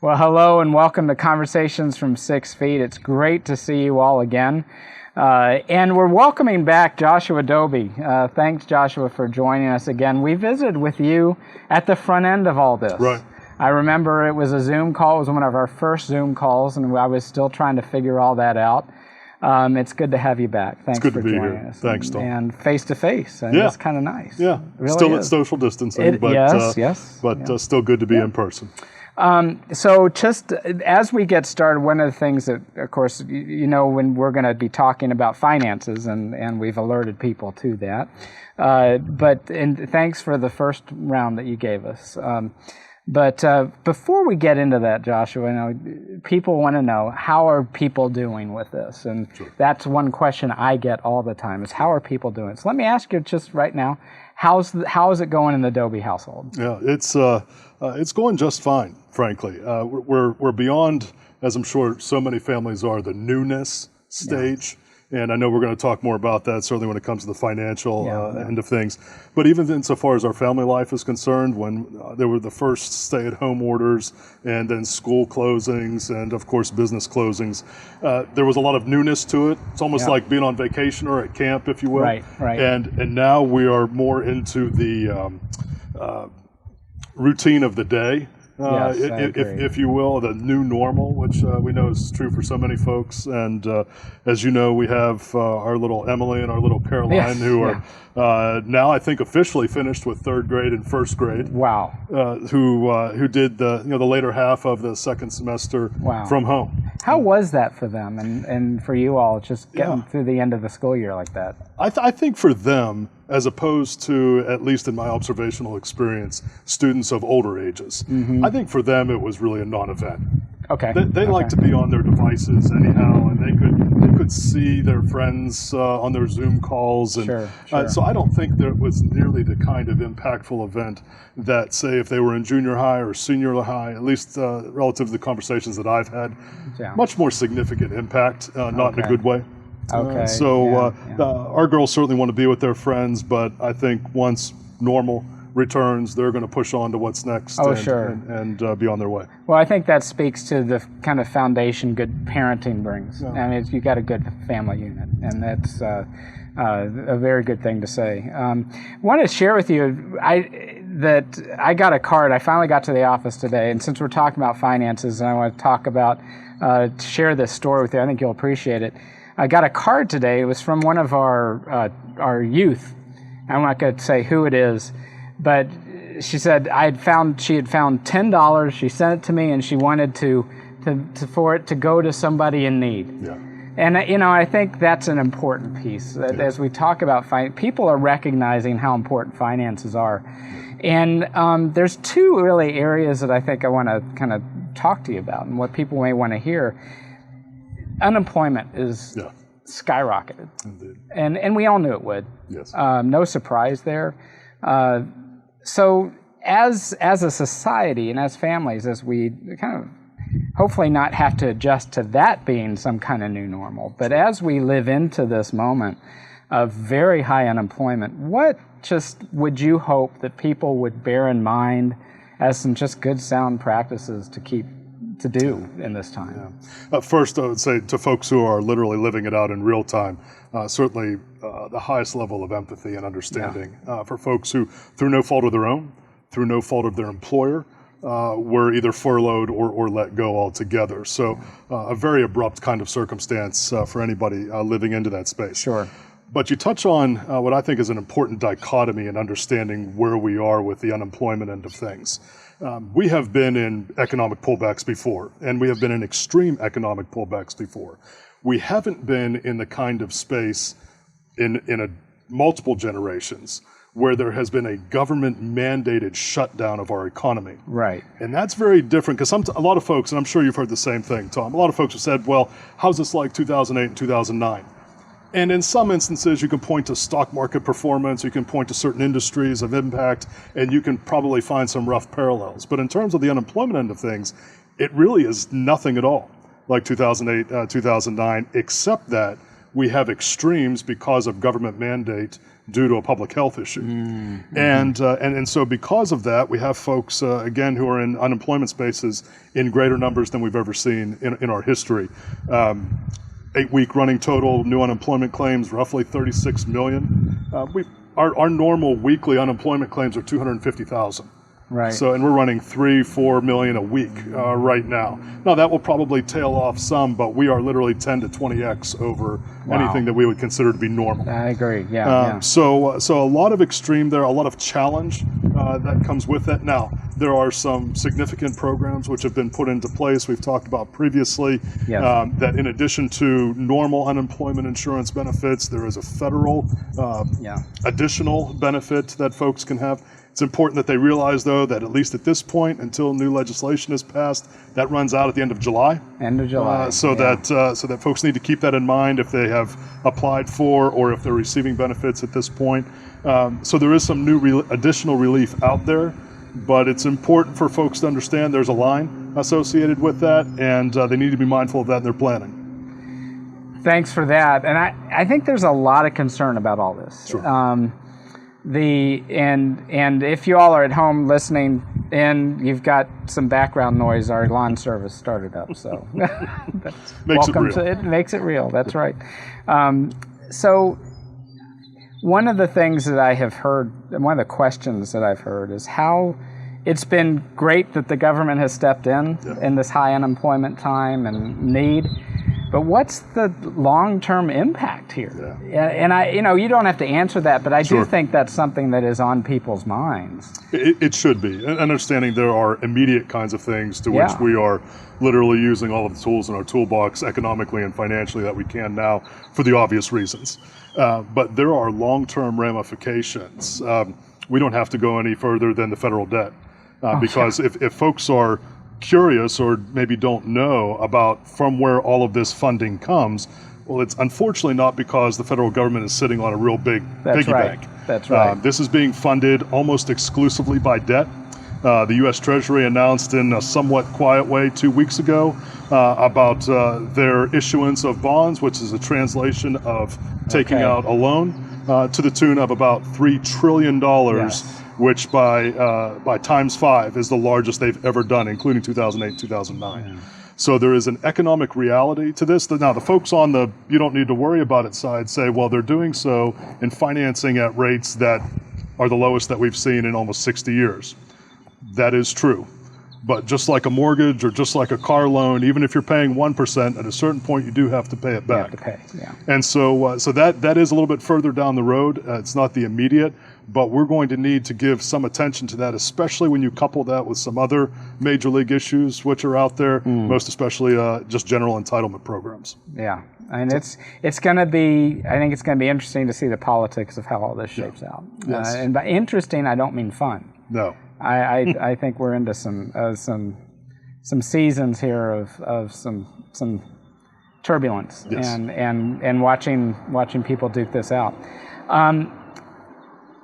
Well, hello and welcome to Conversations from 6 Feet. It's great to see you all again. And we're welcoming back Joshua Dobi. Thanks, Joshua, for joining us again. We visited with you at the front end of all this. Right. I remember it was a Zoom call. It was one of our first Zoom calls, and I was still trying to figure all that out. It's good to have you back. Thanks for joining us. Thanks, Tom. And face-to-face. Yeah. It's kind of nice. Yeah. Really still is. at social distancing, but still good to be in person. So just as we get started, one of the things that, of course, you know, when we're going to be talking about finances, and we've alerted people to that. And thanks for the first round that you gave us. But before we get into that, Joshua, you know, people want to know, how are people doing with this? And that's one question I get all the time, is how are people doing? So let me ask you just right now, how is it going in the Dobi household? Yeah, it's going just fine, frankly. We're beyond, as I'm sure so many families are, the newness stage. Yeah. And I know we're going to talk more about that, certainly when it comes to the financial end of things. But even insofar as our family life is concerned, when there were the first stay-at-home orders and then school closings and, of course, business closings, there was a lot of newness to it. It's almost like being on vacation or at camp, if you will. Right. And now we are more into the routine of the day. If you will, the new normal, which we know is true for so many folks. And as you know, we have our little Emily and our little Caroline, who are now, I think, officially finished with third grade and first grade. Wow. Who did the later half of the second semester from home. How was that for them and for you all, just getting through the end of the school year like that? I think for them, as opposed to, at least in my observational experience, students of older ages. Mm-hmm. I think for them it was really a non-event. Okay. They like to be on their devices anyhow, and they could see their friends on their Zoom calls, and Sure. So I don't think there was nearly the kind of impactful event that, say, if they were in junior high or senior high, at least relative to the conversations that I've had, much more significant impact, not in a good way. Okay. Our girls certainly want to be with their friends, but I think once normal returns, they're going to push on to what's next and be on their way. Well, I think that speaks to the kind of foundation good parenting brings. I mean, you got a good family unit, and that's a very good thing to say. I want to share with you that I got a card. I finally got to the office today, and since we're talking about finances, and I want to talk about, share this story with you, I think you'll appreciate it. I got a card today. It was from one of our youth. I'm not going to say who it is, but she said she had found $10. She sent it to me, and she wanted for it to go to somebody in need. Yeah. And I think that's an important piece. That as we talk about people are recognizing how important finances are, and there's two really areas that I think I want to kind of talk to you about, and what people may want to hear. Unemployment is skyrocketed, Indeed. and we all knew it would. Yes. No surprise there. So as a society and as families, as we kind of hopefully not have to adjust to that being some kind of new normal, but as we live into this moment of very high unemployment, what just would you hope that people would bear in mind as some just good sound practices to do in this time? First, I would say to folks who are literally living it out in real time, certainly the highest level of empathy and understanding for folks who, through no fault of their own, through no fault of their employer, were either furloughed or let go altogether. So a very abrupt kind of circumstance for anybody living into that space. Sure. But you touch on what I think is an important dichotomy in understanding where we are with the unemployment end of things. We have been in economic pullbacks before, and we have been in extreme economic pullbacks before. We haven't been in the kind of space in multiple generations where there has been a government-mandated shutdown of our economy. Right. And that's very different, because a lot of folks, and I'm sure you've heard the same thing, Tom, a lot of folks have said, well, how's this like 2008 and 2009? And in some instances, you can point to stock market performance, you can point to certain industries of impact, and you can probably find some rough parallels. But in terms of the unemployment end of things, it really is nothing at all like 2008, 2009, except that we have extremes because of government mandate due to a public health issue. And so because of that, we have folks, again, who are in unemployment spaces in greater numbers than we've ever seen in our history. 8-week running total new unemployment claims, roughly 36 million. Our normal weekly unemployment claims are 250,000. Right. So, and we're running 3-4 million a week right now. Now that will probably tail off some, but we are literally 10 to 20x over anything that we would consider to be normal. I agree. Yeah. So a lot of extreme there, a lot of challenge that comes with it. Now there are some significant programs which have been put into place. We've talked about previously that in addition to normal unemployment insurance benefits, there is a federal additional benefit that folks can have. It's important that they realize, though, that at least at this point, until new legislation is passed, that runs out at the end of July. End of July. So that folks need to keep that in mind if they have applied for or if they're receiving benefits at this point. So there is some new additional relief out there, but it's important for folks to understand there's a line associated with that, and they need to be mindful of that in their planning. Thanks for that. And I think there's a lot of concern about all this. Sure. And if you all are at home listening in, you've got some background noise. Our lawn service started up, so it makes it real. That's right. So one of the things that I have heard, one of the questions that I've heard is how it's been great that the government has stepped in this high unemployment time and need. But what's the long-term impact here? And you don't have to answer that, but I do think that's something that is on people's minds. It should be. And understanding there are immediate kinds of things to which we are literally using all of the tools in our toolbox economically and financially that we can now for the obvious reasons. But there are long-term ramifications. We don't have to go any further than the federal debt. Because if folks are curious or maybe don't know about from where all of this funding comes, well, it's unfortunately not because the federal government is sitting on a real big piggy bank. That's right. This is being funded almost exclusively by debt. The U.S. Treasury announced in a somewhat quiet way 2 weeks ago about their issuance of bonds, which is a translation of taking out a loan to the tune of about $3 trillion. Which by times 5 is the largest they've ever done, including 2008, 2009. So there is an economic reality to this. Now, the folks on the you don't need to worry about it side say, well, they're doing so in financing at rates that are the lowest that we've seen in almost 60 years. That is true. But just like a mortgage or just like a car loan, even if you're paying 1%, at a certain point you do have to pay it back. You have to pay, And so that is a little bit further down the road. It's not the immediate, but we're going to need to give some attention to that, especially when you couple that with some other major league issues which are out there, most especially just general entitlement programs. Yeah, and it's going to be, I think it's going to be interesting to see the politics of how all this shapes out. Yes. And by interesting, I don't mean fun. No. I think we're into some seasons here of some turbulence and watching people duke this out.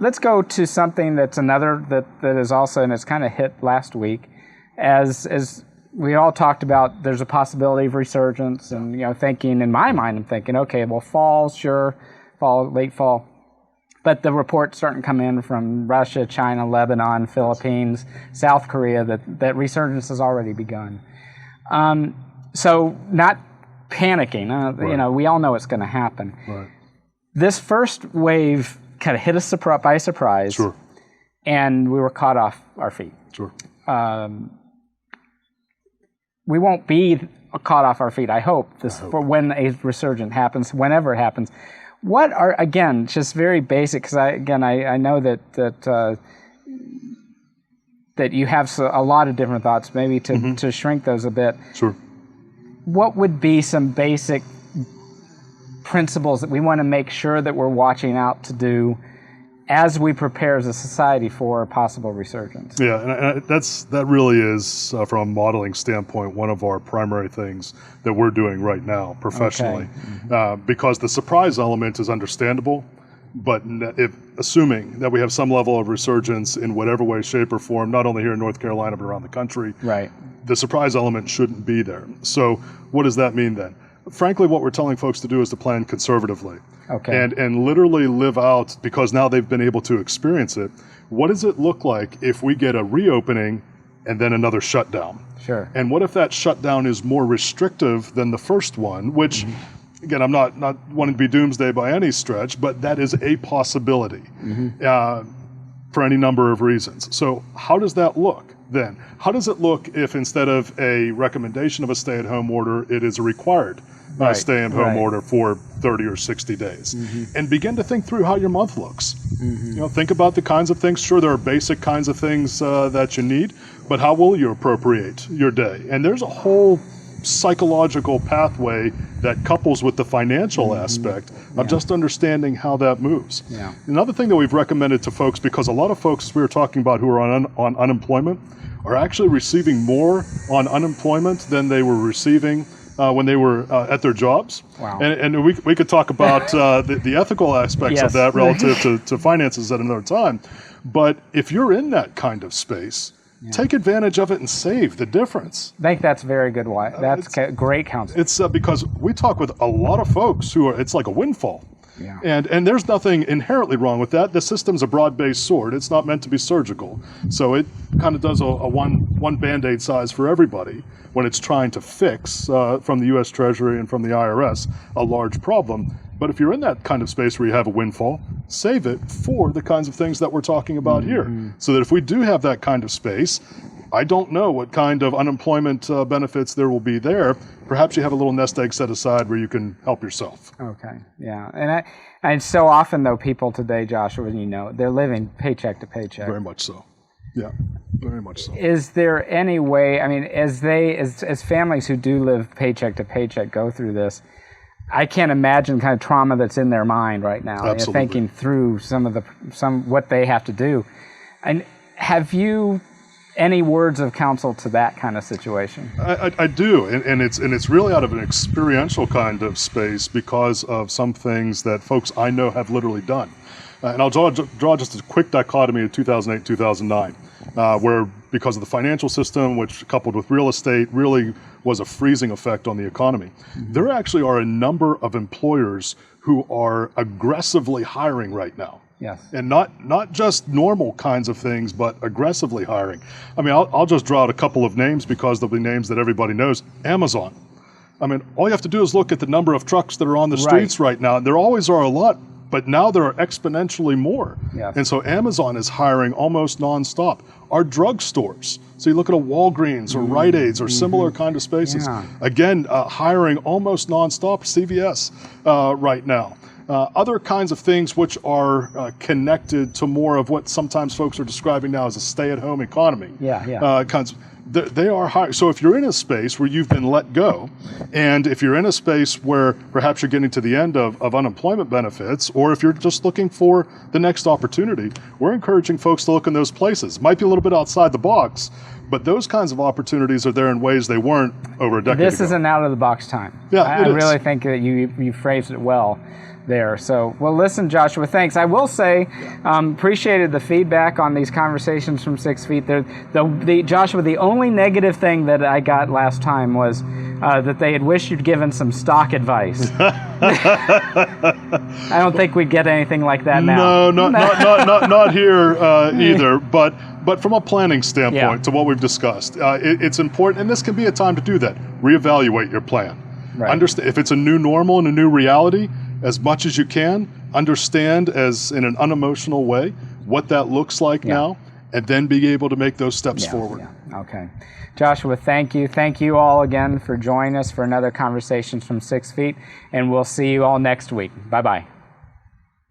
Let's go to something that's another that is also, and it's kind of hit last week, as we all talked about. There's a possibility of resurgence, and thinking in my mind, I'm thinking, okay, well, late fall. But the reports starting to come in from Russia, China, Lebanon, Philippines, South Korea that resurgence has already begun. So not panicking. We all know it's going to happen. Right. This first wave kind of hit us by surprise, and we were caught off our feet. We won't be caught off our feet, I hope, for when a resurgence happens, whenever it happens. What are, again, just very basic, because I know that you have a lot of different thoughts, maybe to shrink those a bit. Sure. What would be some basic principles that we want to make sure that we're watching out to do as we prepare as a society for a possible resurgence? Yeah, and that really is, from a modeling standpoint, one of our primary things that we're doing right now professionally. Because the surprise element is understandable, but assuming that we have some level of resurgence in whatever way, shape, or form, not only here in North Carolina, but around the country, the surprise element shouldn't be there. So what does that mean then? frankly, what we're telling folks to do is to plan conservatively. Okay. And literally live out, because now they've been able to experience it, what does it look like if we get a reopening and then another shutdown? Sure. And what if that shutdown is more restrictive than the first one, which, again, I'm not wanting to be doomsday by any stretch, but that is a possibility for any number of reasons. So how does that look then? How does it look if instead of a recommendation of a stay-at-home order, it is a required stay-at-home order for 30 or 60 days? And begin to think through how your month looks. You know, think about the kinds of things. Sure, there are basic kinds of things that you need, but how will you appropriate your day? And there's a whole psychological pathway that couples with the financial aspect of just understanding how that moves. Another thing that we've recommended to folks, because a lot of folks, as we were talking about, who are on unemployment, are actually receiving more on unemployment than they were receiving when they were at their jobs. Wow. And we could talk about the ethical aspects of that relative to finances at another time. But if you're in that kind of space, take advantage of it and save the difference. I think that's very good. That's great counsel. It's because we talk with a lot of folks who are, it's like a windfall. And there's nothing inherently wrong with that. The system's a broad-based sword. It's not meant to be surgical. So it kind of does a one Band-Aid size for everybody when it's trying to fix, from the U.S. Treasury and from the IRS, a large problem. But if you're in that kind of space where you have a windfall, save it for the kinds of things that we're talking about here. So that if we do have that kind of space, I don't know what kind of unemployment benefits there will be there. Perhaps you have a little nest egg set aside where you can help yourself. Okay, yeah. And so often, though, people today, Joshua, you know, they're living paycheck to paycheck. Very much so. Yeah, very much so. Is there any way, I mean, as families who do live paycheck to paycheck go through this, I can't imagine the kind of trauma that's in their mind right now. Absolutely. Thinking through what they have to do. And have you any words of counsel to that kind of situation? I do, and it's really out of an experiential kind of space because of some things that folks I know have literally done. And I'll draw just a quick dichotomy of 2008, 2009, where because of the financial system, which coupled with real estate, really was a freezing effect on the economy. There actually are a number of employers who are aggressively hiring right now. Yes. And not just normal kinds of things, but aggressively hiring. I mean, I'll just draw out a couple of names because they'll be names that everybody knows. Amazon. I mean, all you have to do is look at the number of trucks that are on the streets right now. There always are a lot, but now there are exponentially more. Yes. And so Amazon is hiring almost nonstop. Our drugstores, so you look at a Walgreens or Rite Aids or similar kind of spaces, again, hiring almost nonstop. CVS right now. Other kinds of things which are connected to more of what sometimes folks are describing now as a stay-at-home economy. They are hiring. So if you're in a space where you've been let go, and if you're in a space where perhaps you're getting to the end of unemployment benefits, or if you're just looking for the next opportunity, we're encouraging folks to look in those places. Might be a little bit outside the box, but those kinds of opportunities are there in ways they weren't over a decade ago. This is an out-of-the-box time. I really think that you phrased it well there. So, well, listen, Joshua, thanks. I will say, appreciated the feedback on these conversations from 6 Feet. Joshua, the only negative thing that I got last time was that they had wished you'd given some stock advice. I don't think we'd get anything like that now. No, not here either. But from a planning standpoint, to what we've discussed, it's important, and this can be a time to do that. Reevaluate your plan. Right. Understand if it's a new normal and a new reality. As much as you can, understand as in an unemotional way what that looks like now, and then be able to make those steps forward. Okay. Joshua, thank you. Thank you all again for joining us for another Conversations from 6 Feet, and we'll see you all next week. Bye-bye.